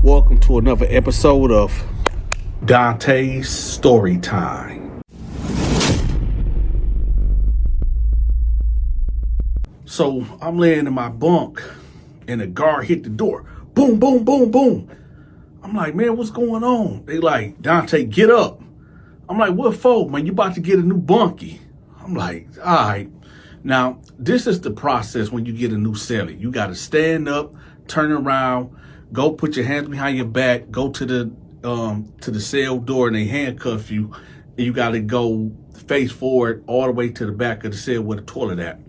Welcome to another episode of Dante's Story Time. So I'm laying in my bunk and the guard hit the door. Boom, boom, boom, boom. I'm like, man, what's going on? They like, Dante, get up. I'm like, what for, man? You about to get a new bunkie. I'm like, all right. Now, this is the process when you get a new cellie. You got to stand up, turn around, go put your hands behind your back, go to the cell door and they handcuff you. And you got to go face forward all the way to the back of the cell where the toilet at.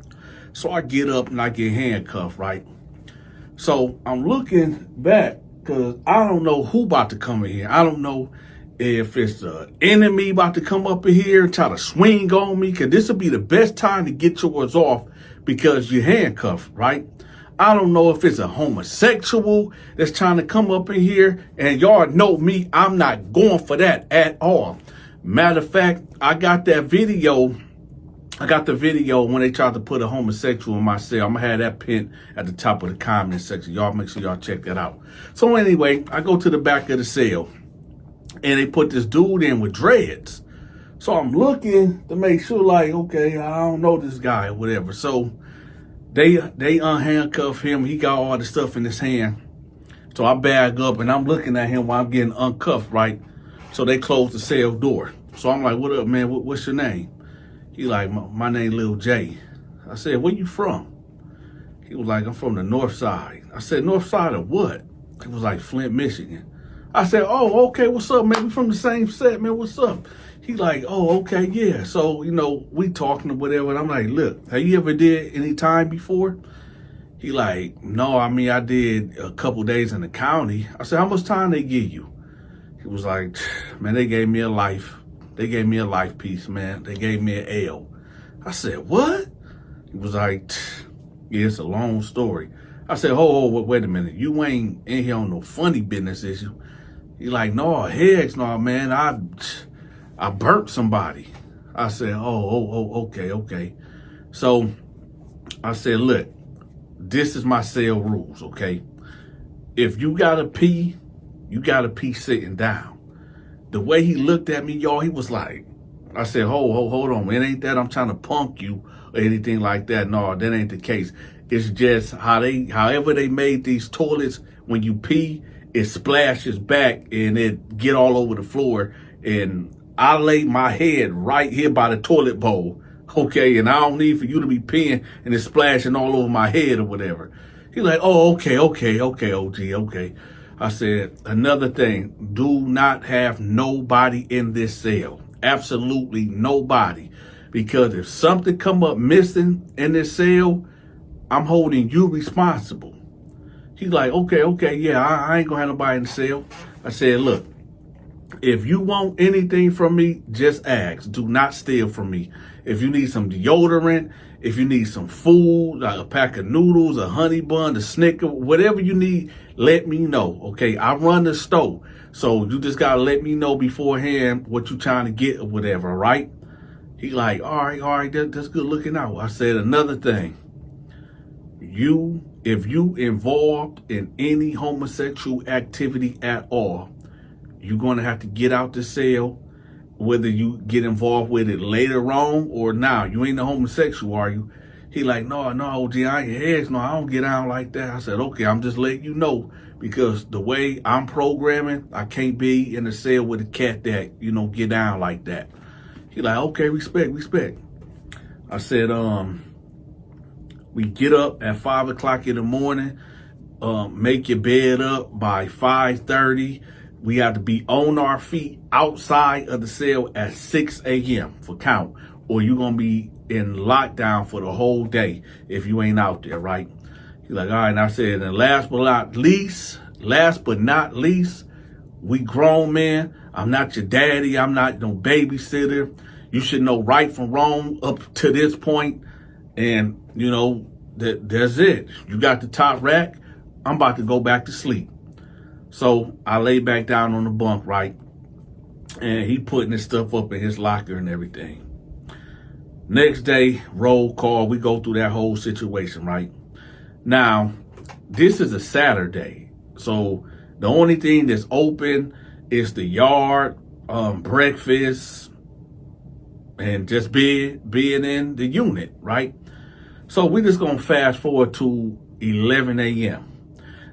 So I get up and I get handcuffed, right? So I'm looking back because I don't know who about to come in here. I don't know if it's an enemy about to come up in here and try to swing on me, because this will be the best time to get yours off because you're handcuffed, right? I don't know if it's a homosexual that's trying to come up in here, and y'all know me, I'm not going for that at all. Matter of fact, I got the video when they tried to put a homosexual in my cell. I'm gonna have that pinned at the top of the comment section. Y'all make sure y'all check that out. So anyway, I go to the back of the cell and they put this dude in with dreads. So I'm looking to make sure, like, okay, I don't know this guy or whatever. So they unhandcuff him. He got all the stuff in his hand. So I bag up and I'm looking at him while I'm getting uncuffed, right? So they close the cell door. So I'm like, what up, man? What's your name? He like, my name Lil J. I said, where you from? He was like, I'm from the north side. I said, north side of what? He was like, Flint, Michigan. I said, oh, okay, what's up, man? We from the same set, man, what's up? He like, oh, okay, yeah. So, we talking or whatever. And I'm like, look, have you ever did any time before? He like, no, I mean, I did a couple days in the county. I said, how much time they give you? He was like, man, they gave me a life. They gave me a life piece, man. They gave me an L. I said, what? He was like, yeah, it's a long story. I said, wait a minute. You ain't in here on no funny business issue. He like, no, heads, no, man. I burnt somebody. I said, okay. So I said, look, this is my cell rules, okay? If you gotta pee, you gotta pee sitting down. The way he looked at me, y'all, he was like, I said, hold on, man. It ain't that I'm trying to punk you or anything like that. No, that ain't the case. It's just however they made these toilets, when you pee, it splashes back and it get all over the floor. And I laid my head right here by the toilet bowl, okay? And I don't need for you to be peeing and it's splashing all over my head or whatever. He's like, oh, okay, OG, okay. I said, another thing, do not have nobody in this cell. Absolutely nobody. Because if something come up missing in this cell, I'm holding you responsible. He's like, okay, yeah, I ain't gonna have nobody in the cell. I said, look, if you want anything from me, just ask. Do not steal from me. If you need some deodorant, if you need some food, like a pack of noodles, a honey bun, a Snicker, whatever you need, let me know, okay? I run the store, so you just gotta let me know beforehand what you trying to get or whatever, right? He like, all right, that's good looking out. I said, another thing, if you involved in any homosexual activity at all, you're gonna have to get out the cell, whether you get involved with it later on or now. You ain't a homosexual, are you? He like, no, OG, I ain't heads. No, I don't get out like that. I said, okay, I'm just letting you know, because the way I'm programming, I can't be in a cell with a cat that, get down like that. He like, okay, respect. I said, we get up at 5 o'clock in the morning, make your bed up by 5:30. We have to be on our feet outside of the cell at 6 a.m. for count, or you're going to be in lockdown for the whole day if you ain't out there, right? He's like, all right. And I said, and last but not least, we grown men. I'm not your daddy. I'm not no babysitter. You should know right from wrong up to this point. And, that's it. You got the top rack. I'm about to go back to sleep. So I lay back down on the bunk, right? And he putting his stuff up in his locker and everything. Next day, roll call. We go through that whole situation, right? Now, this is a Saturday. So The only thing that's open is the yard, breakfast, and just being in the unit, right? So we just gonna fast forward to 11 a.m.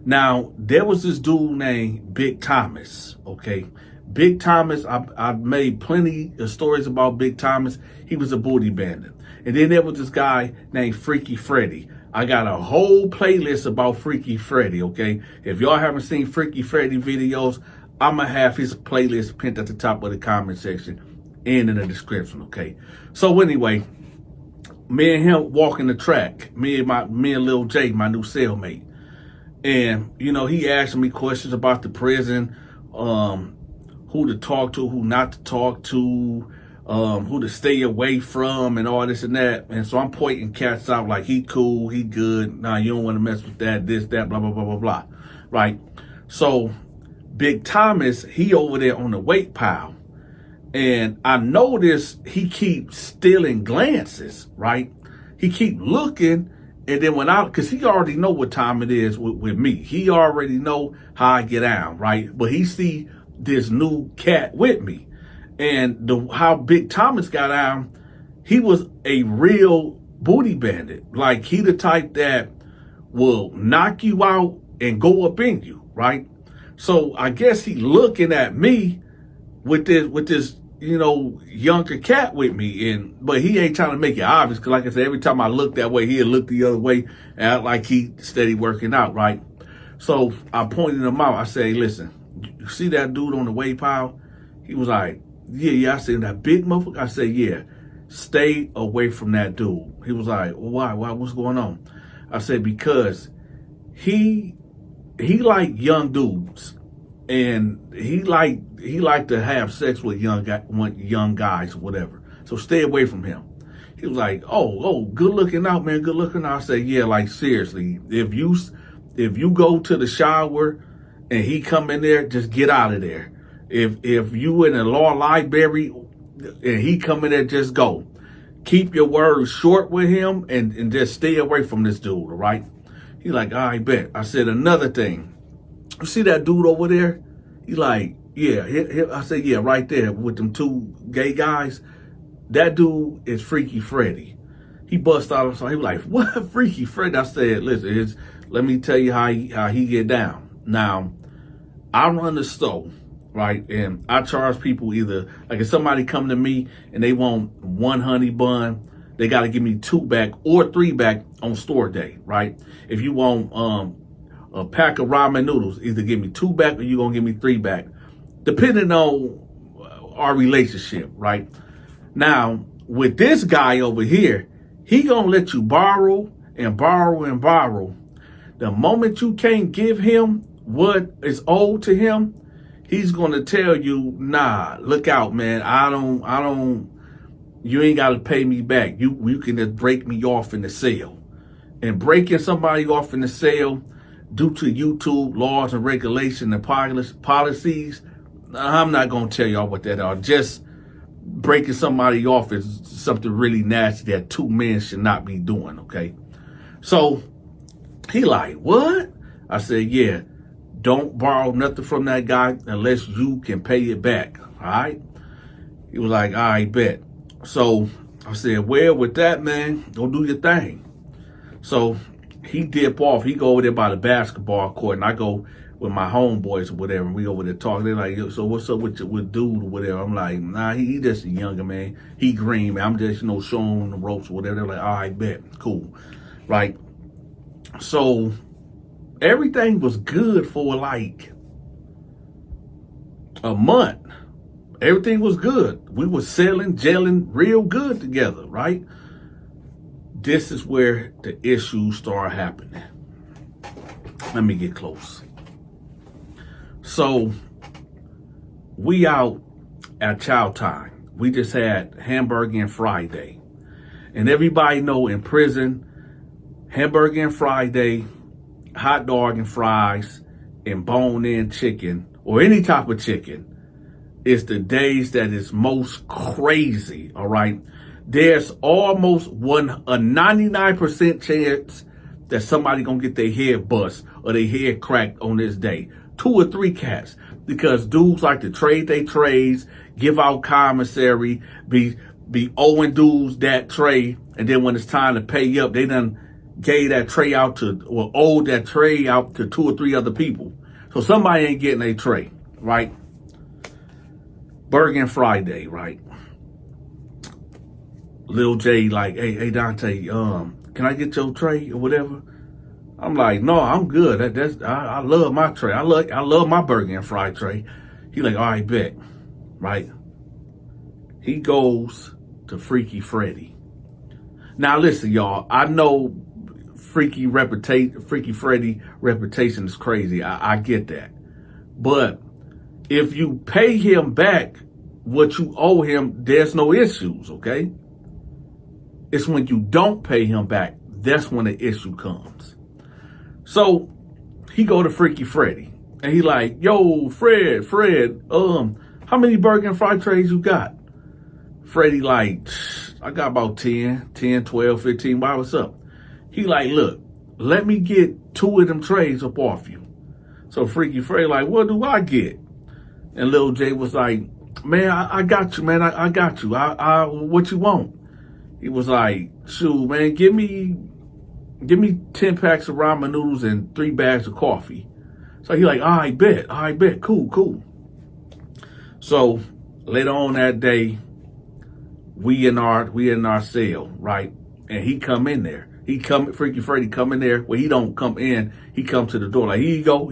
Now, there was this dude named Big Thomas, okay? Big Thomas, I've made plenty of stories about Big Thomas. He was a booty bandit. And then there was this guy named Freaky Freddy. I got a whole playlist about Freaky Freddy, okay? If y'all haven't seen Freaky Freddy videos, I'm going to have his playlist pinned at the top of the comment section and in the description, okay? So anyway, me and him walking the track, me and Lil J, my new cellmate. And, you know, he asked me questions about the prison, who to talk to, who not to talk to, who to stay away from, and all this and that. And so I'm pointing cats out like, he cool, he good. Nah, you don't want to mess with that, this, that, blah, blah, blah, blah, blah. Right? So Big Thomas, he over there on the weight pile. And I noticed he keeps stealing glances, right? He keep looking. And then because he already know what time it is with me. He already know how I get down, right? But he see this new cat with me. And how Big Thomas got down, he was a real booty bandit. Like, he the type that will knock you out and go up in you, right? So I guess he looking at me with this, you know, younger cat with me, but he ain't trying to make it obvious, because like I said, every time I look that way, he'll look the other way and act like he steady working out, right? So I pointed him out. I say, listen, you see that dude on the weight pile? He was like, yeah. I said, that big motherfucker? I said, yeah, stay away from that dude. He was like, well, why, what's going on? I said, because he like young dudes, and he like to have sex with young guys or whatever. So stay away from him. He was like, oh, good looking out, man, good looking out. I said, yeah, like seriously, if you go to the shower and he come in there, just get out of there. If you in a law library and he come in there, just go. Keep your words short with him and just stay away from this dude, all right? He like, I bet. I said, another thing. You see that dude over there? He like, yeah. I said, yeah, right there with them two gay guys. That dude is Freaky Freddy. He bust out of something. He was like, what, Freaky Freddy? I said, listen, let me tell you how he get down. Now, I run the store, right? And I charge people either, like if somebody come to me and they want one honey bun, they got to give me 2 back or 3 back on store day, right? If you want a pack of ramen noodles, either give me 2 back or you're going to give me 3 back, depending on our relationship, right? Now, with this guy over here, he going to let you borrow and borrow and borrow. The moment you can't give him what is owed to him, he's going to tell you, nah, look out, man. You ain't got to pay me back. You can just break me off in the sale. And breaking somebody off in the sale due to YouTube laws and regulation and policies, I'm not going to tell y'all what that are. Just breaking somebody off is something really nasty that 2 men should not be doing, okay? So he like, what? I said, yeah, don't borrow nothing from that guy unless you can pay it back, all right? He was like, all right, bet. So I said, well, with that, man, go do your thing. So he dip off. He go over there by the basketball court, and I go with my homeboys or whatever, and we over there talking. They're like, yo, so what's up with dude or whatever? I'm like, nah, he just a younger man. He green, man. I'm just, showing him the ropes or whatever. They're like, all right, bet. Cool. Right? So everything was good for like a month. Everything was good. We were selling, gelling real good together, right? This is where the issues start happening. Let me get close. So we out at chow time. We just had hamburger and Friday. And everybody know in prison, hamburger and Friday, hot dog and fries, and bone-in chicken, or any type of chicken, is the days that is most crazy, all right? There's almost a 99% chance that somebody gonna get their head bust or their head cracked on this day. 2 or 3 cats, because dudes like to trade their trays, give out commissary, be owing dudes that tray, and then when it's time to pay up, they done gave that tray out to, or owed that tray out to 2 or 3 other people. So somebody ain't getting a tray, right? Burger and Friday, right? Lil J like, hey Donta, can I get your tray or whatever? I'm like, no, I'm good. I love my tray. I love my burger and fry tray. He like, all right, bet, right? He goes to Freaky Freddy. Now listen, y'all. I know Freaky Freddy reputation is crazy. I get that, but if you pay him back what you owe him, there's no issues. Okay, it's when you don't pay him back that's when the issue comes. So he go to Freaky Freddy and he like, yo, Fred, how many burger and fry trays you got? Freddy like, I got about 10, 12, 15. Why, what's up? He like, look, let me get 2 of them trays up off you. So Freaky Freddy like, what do I get? And Lil J was like, man, I got you, man. I got you. I what you want? He was like, shoot, man, give me 10 packs of ramen noodles and 3 bags of coffee. So he like, I bet, cool. So later on that day, we in our cell, right? And he come in there. Freaky Freddy come in there. Well, he don't come in. He come to the door like, here you go,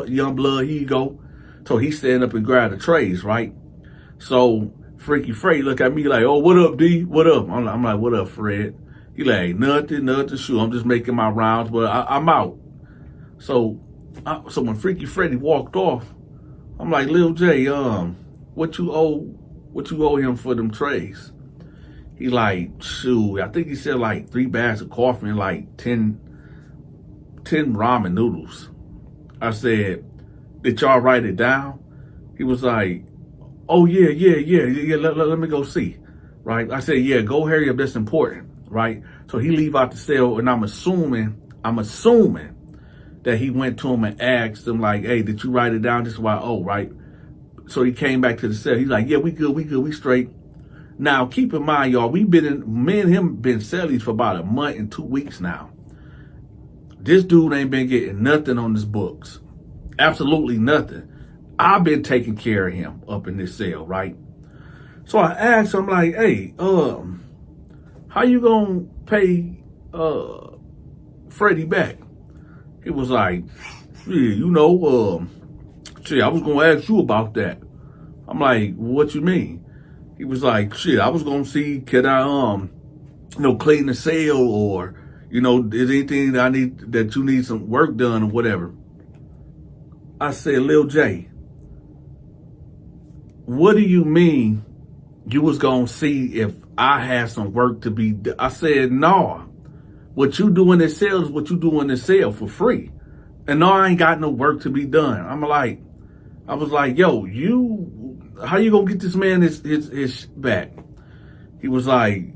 young blood, here you go. So he stand up and grab the trays, right? So Freaky Freddy look at me like, oh, what up, D? What up? I'm like, what up, Fred? He like, nothing, shoot. I'm just making my rounds, but I'm out. So when Freaky Freddy walked off, I'm like, Lil J, what you owe him for them trays? He like, shoot, I think he said like 3 bags of coffee and like 10 ramen noodles. I said, did y'all write it down? He was like, oh yeah, let me go see, right? I said, yeah, go hurry up, that's important, right? So he leave out the cell, and I'm assuming that he went to him and asked him like, hey, did you write it down? This is why I owe, right? So he came back to the cell. He's like, yeah, we good, we straight. Now, keep in mind, y'all, me and him been cellies for about a month and 2 weeks now. This dude ain't been getting nothing on his books. Absolutely nothing. I've been taking care of him up in this cell, right? So I asked him like, hey, how you gonna pay Freddy back? He was like, yeah, I was gonna ask you about that. I'm like, what you mean? He was like, shit, I was gonna see, can I clean the cell, or, is anything that you need some work done or whatever. I said, Lil J, what do you mean you was gonna see if I had some work to be done? I said, no. What you do in this cell is what you do in this cell for free. And no, I ain't got no work to be done. I was like, yo, how you gonna get this man his back? He was like,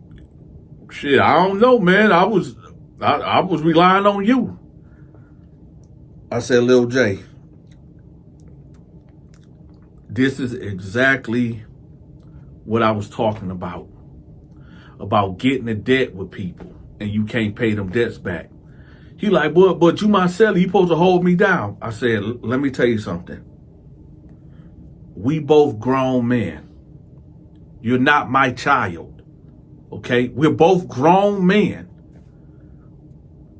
shit, I don't know, man. I was relying on you. I said, Lil J, this is exactly what I was talking about getting a debt with people and you can't pay them debts back. He like, but you my seller, you supposed to hold me down. I said, let me tell you something. We both grown men. You're not my child, okay? We're both grown men.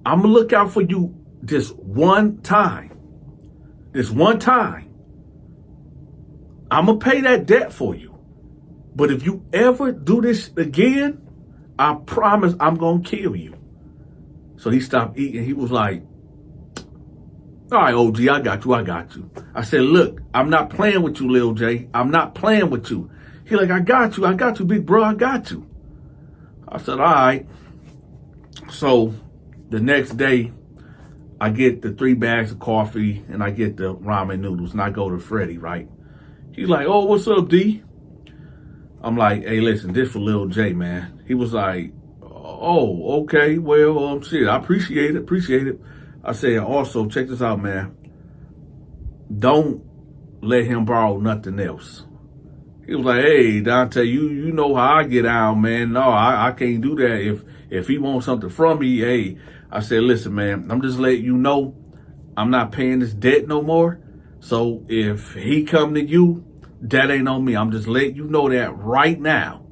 I'm gonna look out for you this one time. I'm gonna pay that debt for you. But if you ever do this again, I promise I'm gonna kill you. So he stopped eating. He was like, all right, OG, I got you. I said, look, I'm not playing with you, Lil J. I'm not playing with you. He like, I got you, big bro, I got you. I said, all right. So the next day, I get the 3 bags of coffee and I get the ramen noodles and I go to Freddy, right? He's like, oh, what's up, D? I'm like, hey, listen, this for Lil J, man. He was like, oh, okay, well, shit, I appreciate it. I said, also, check this out, man. don't let him borrow nothing else. He was like, hey, Donta, you know how I get out, man. No, I can't do that. If he wants something from me, hey, I said, listen, man, I'm just letting you know I'm not paying this debt no more. So if he come to you, that ain't on me. I'm just letting you know that right now.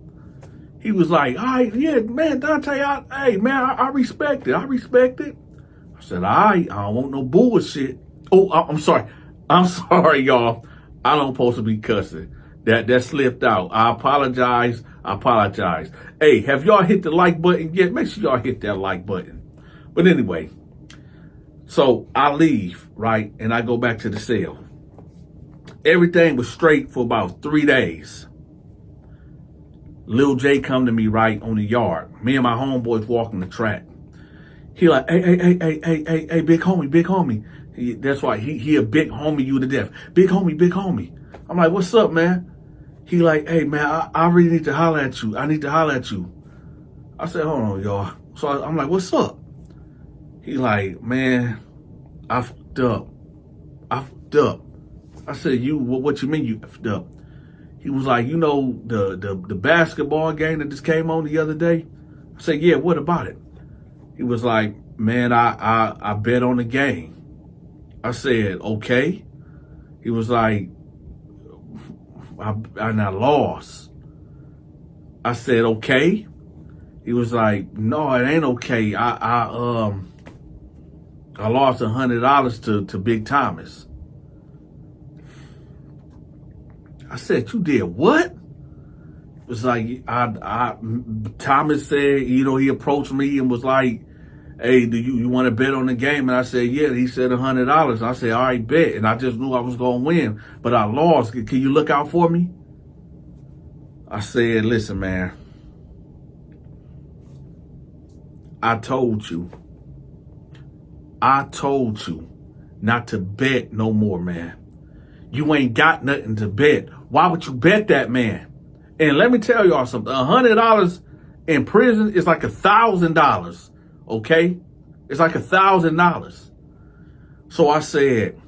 He was like, all right, yeah, man, Donta, hey, man, I respect it. I respect it. I said, all right, I don't want no bullshit. Oh, I'm sorry. I'm sorry, y'all. I don't supposed to be cussing. That slipped out. I apologize. I apologize. Hey, have y'all hit the like button yet? Make sure y'all hit that like button. But anyway, so I leave, right? And I go back to the cell. Everything was straight for about 3 days. Lil J come to me, right, on the yard. Me and my homeboys walking the track. He like, hey, big homie. That's why he a big homie you to death. Big homie. I'm like, what's up, man? He like, hey, man, I really need to holler at you. I need to holler at you. I said, hold on, y'all. So I'm like, what's up? He like, man, I fucked up. I said, what you mean you effed up? He was like, you know, the basketball game that just came on the other day? I said, yeah, what about it? He was like, man, I bet on the game. I said, okay. He was like, I lost. I said, okay. He was like, no, it ain't okay. I lost $100 to Big Thomas. I said, you did what? It was like, Thomas said, you know, he approached me and was like, hey, do you want to bet on the game? And I said, yeah. He said $100. I said, all right, bet. And I just knew I was going to win, but I lost. Can you look out for me? I said, listen, man, I told you not to bet no more, man. You ain't got nothing to bet. Why would you bet that, man? And let me tell y'all something. $100 in prison is like $1,000. Okay? It's like $1,000. So I said,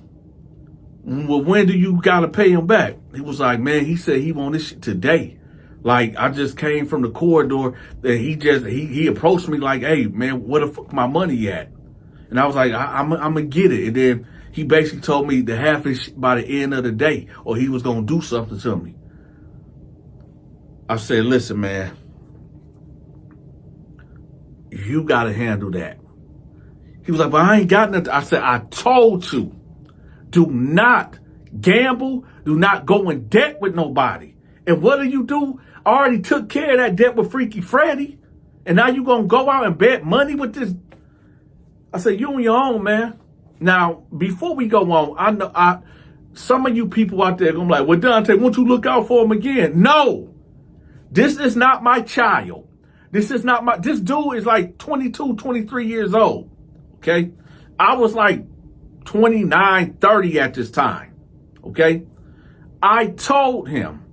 well, when do you gotta pay him back? He was like, man, he said he want this shit today. Like, I just came from the corridor and he approached me like, hey, man, where the fuck my money at? And I was like, I'm gonna get it. And then he basically told me to have his shit by the end of the day or he was gonna do something to me. I said, listen, man, you gotta handle that. He was like, but I ain't got nothing. I said, I told you, do not gamble. Do not go in debt with nobody. And what do? I already took care of that debt with Freaky Freddy. And now you going to go out and bet money with this? I said, you on your own, man. Now, before we go on, I know some of you people out there going to be like, well, Donta, won't you look out for him again? No, this is not my child. This dude is like 22, 23 years old. Okay. I was like 29, 30 at this time. Okay. I told him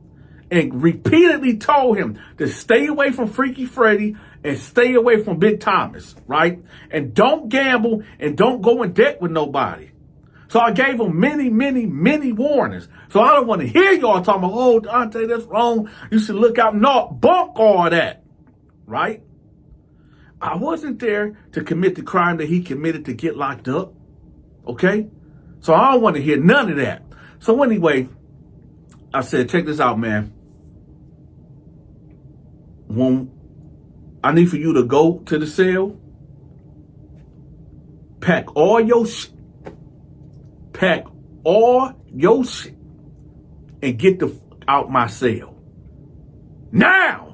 and repeatedly told him to stay away from Freaky Freddy and stay away from Big Thomas, right? And don't gamble and don't go in debt with nobody. So I gave him many warnings. So I don't want to hear y'all talking about, oh, Donta, that's wrong. You should look out. No, bunk all that, right? I wasn't there to commit the crime that he committed to get locked up, okay? So I don't want to hear none of that. So anyway, I said, check this out, man. When I need for you to go to the cell, pack all your shit, and get the fuck out my cell. Now!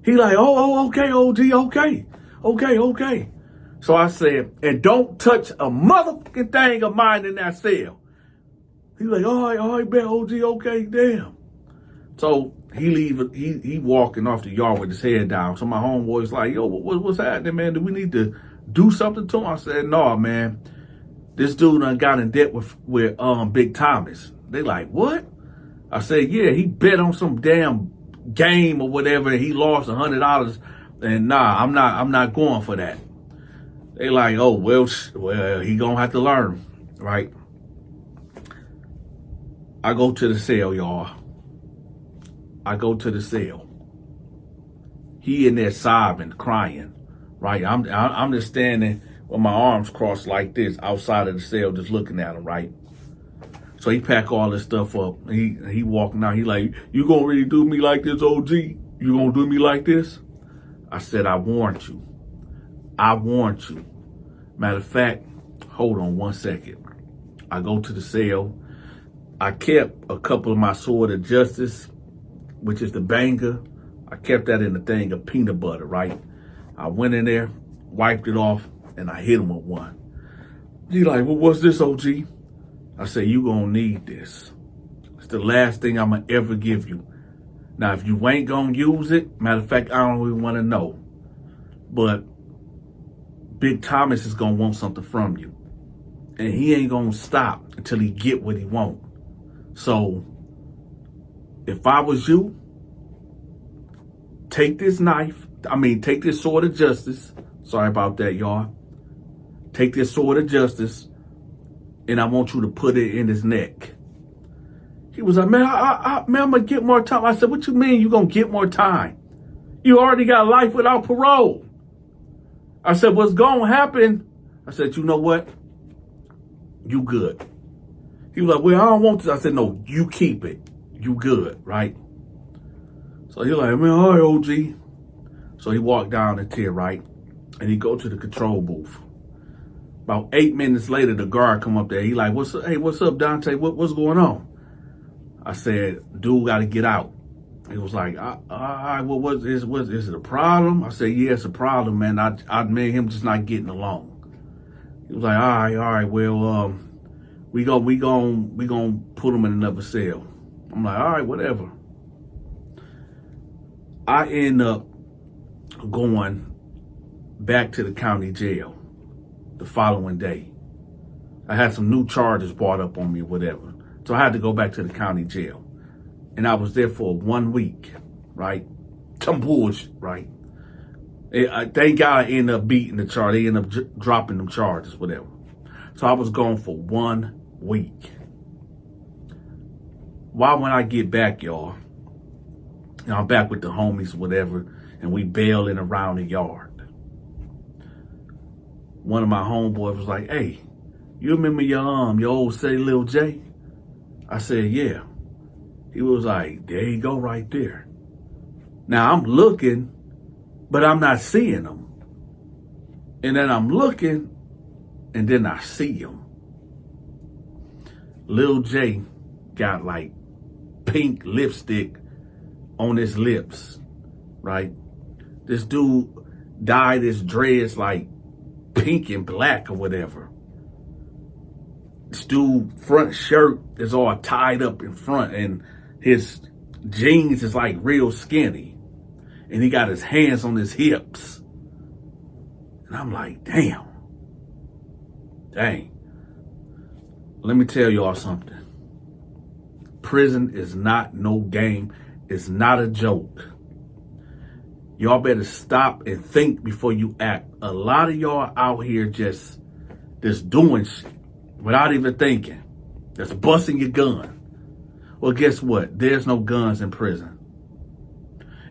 He like, oh, okay, OG, okay. So I said, and don't touch a motherfucking thing of mine in that cell. He like, all right, bet, OG, okay, damn. So he walking off the yard with his head down. So my homeboy's like, yo, what's happening, man? Do we need to do something to him? I said, no, man. This dude done got in debt with Big Thomas. They like, what? I said, yeah, he bet on some damn game or whatever, and he lost $100. And nah, I'm not going for that. They like, oh, well, he gonna have to learn, right? I go to the cell, y'all. I go to the cell. He in there sobbing, crying, right? I'm just standing with my arms crossed like this outside of the cell, just looking at him, right? So he pack all this stuff up. He walking out. He like, you gonna really do me like this, OG? You gonna do me like this? I said, I warned you. I warned you. Matter of fact, hold on one second. I go to the cell. I kept a couple of my sword of justice, which is the banger. I kept that in the thing of peanut butter, right? I went in there, wiped it off, and I hit him with one. He like, well, what's this, OG? I said, you gonna need this. It's the last thing I'm gonna ever give you. Now, if you ain't gonna use it, matter of fact, I don't even wanna know. But Big Thomas is gonna want something from you. And he ain't gonna stop until he get what he want. So, if I was you, take this sword of justice. Sorry about that, y'all. Take this sword of justice, and I want you to put it in his neck. He was like, man, I'm gonna get more time. I said, what you mean you gonna get more time? You already got life without parole. I said, what's gonna happen? I said, you know what? You good. He was like, well, I don't want this. I said, no, you keep it. You good, right? So he like, man, all right, OG. So he walked down the tier, right? And he go to the control booth. About 8 minutes later, the guard come up there. He like, what's up, Donta? What's going on? I said, dude got to get out. He was like, all right, well, is it a problem? I said, yeah, it's a problem, man. I made him just not getting along. He was like, all right, well, we gonna put him in another cell. I'm like, all right, whatever. I end up going back to the county jail the following day. I had some new charges brought up on me or whatever. So I had to go back to the county jail. And I was there for 1 week, right? Some bullshit, right? Thank God I ended up beating the charge. They ended up dropping them charges, whatever. So I was gone for 1 week. Why when I get back, y'all, I'm back with the homies, whatever, and we bailing around the yard. One of my homeboys was like, hey, you remember your old say Lil J? I said, yeah. He was like, there you go right there. Now I'm looking, but I'm not seeing him. And then I'm looking, and then I see him. Lil J got like pink lipstick on his lips, right? This dude dyed his dreads like pink and black or whatever. This dude front shirt is all tied up in front and his jeans is like real skinny. And he got his hands on his hips. And I'm like, damn. Let me tell y'all something. Prison is not no game. It's not a joke. Y'all better stop and think before you act. A lot of y'all out here just doing shit without even thinking. Just busting your gun. Well, guess what? There's no guns in prison.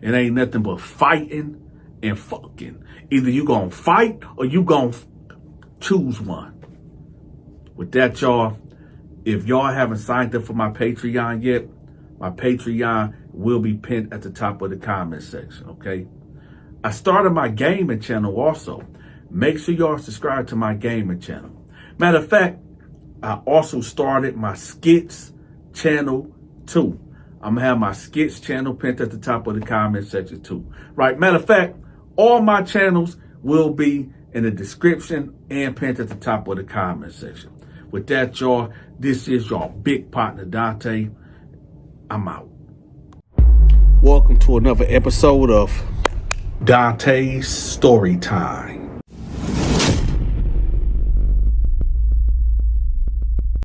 It ain't nothing but fighting and fucking. Either you gonna fight or you gonna choose one. With that, y'all, if y'all haven't signed up for my Patreon yet, my Patreon will be pinned at the top of the comment section, okay? I started my gaming channel also. Make sure y'all subscribe to my gaming channel. Matter of fact, I also started my skits channel too. I'm gonna have my skits channel pinned at the top of the comment section too. Right, matter of fact, all my channels will be in the description and pinned at the top of the comment section. With that, y'all, this is your big partner, Donta. I'm out. Welcome to another episode of Donta's Story Time.